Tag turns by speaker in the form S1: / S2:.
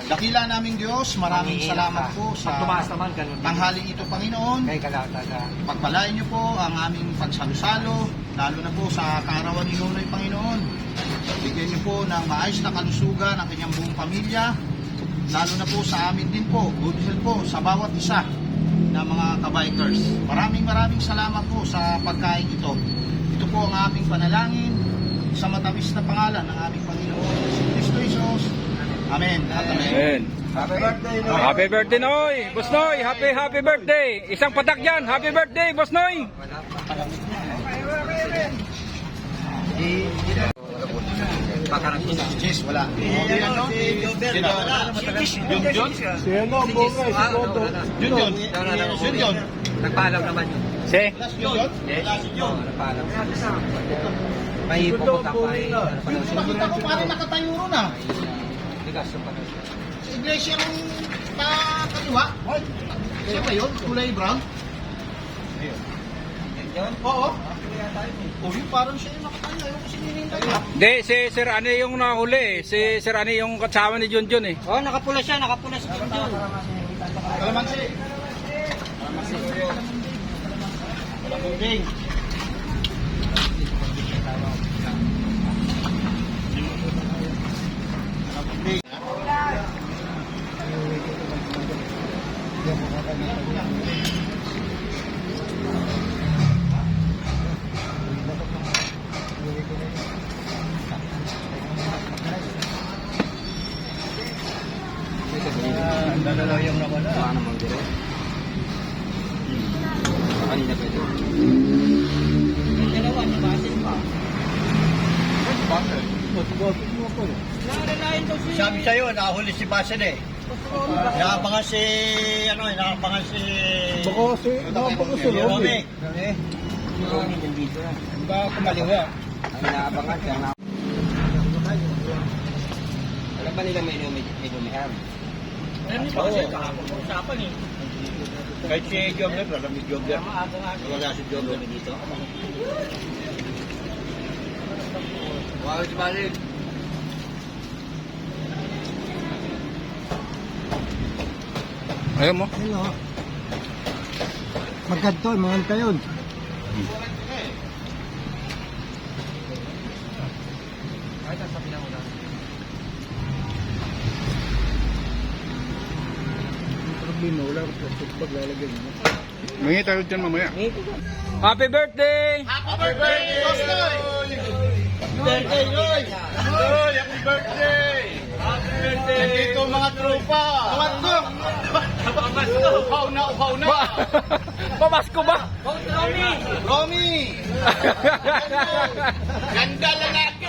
S1: Dakila naming Diyos, maraming salamat po sa tanghali ito, Panginoon. Pagpalain niyo po ang aming pagsalo-salo, lalo na po sa kaarawan ni Nonoy, Panginoon. Bigyan niyo po ng maayos na kalusugan ang kanyang buong pamilya, lalo na po sa amin din po, good health po sa bawat isa na mga kabikers. Maraming salamat po sa pagkain ito. Ito po ang aming panalangin sa matamis na pangalan ng aming Panginoon si Kristo Jesus. Amen.
S2: Amen.
S3: Happy birthday, Noy!
S2: Happy birthday, Noy! Boss Noy, happy birthday! Isang patak dyan, happy birthday, Boss Noy!
S1: Cheese, wala. Jun.
S3: Nagpaalam naman yun.
S2: Si?
S3: Nagpaalam. May pupunta pa eh.
S1: Nakita ko parang nakatayo ron ah.
S3: Bigas yung pala.
S1: Sa iglesia ng kaliwa. Siya ba yun? Kulay brown?
S3: Yun?
S1: Oo. Uy, parang siya yung nakatayo. Ayoko si Ninintay.
S2: Hindi, si Sir Ani yung nahuli. Si Sir Ani yung kasama ni Junjun eh.
S3: Oh, nakapula siya, nakapula si Junjun.
S1: Kalamansi. Kalamansi.
S3: Dalawa yung nawala. Wala naman dito. Kanina pa ito. Dalawa, nabasin pa. Sabi sa'yo, nahuli si Basin eh. Nakapangan si, nakapangan si... Nakapangan si Romy. Si Romy nandito na. Baka kumaliwa. Ang naabangan siya. Alam ba nila may lumihan? Alam niyo ba kasi kakapag-usapan eh. Kahit si Jobler, alam ni Jobler. Wala si Jobler dito. Wow, si Basin.
S2: Ayaw mo?
S4: Ayun, magkanto, mga tayon. Problema, wala ko plastic bag lalagyan mo.
S2: Mangi tayo dyan mamaya. Happy birthday!
S1: Happy birthday, Noy! Birthday, Noy! Noy, happy birthday! Happy birthday! Nandito mga tropa! Tumatlo! Uhaw na!
S2: Pamasko ba?
S1: Romy! Ganda lalaki!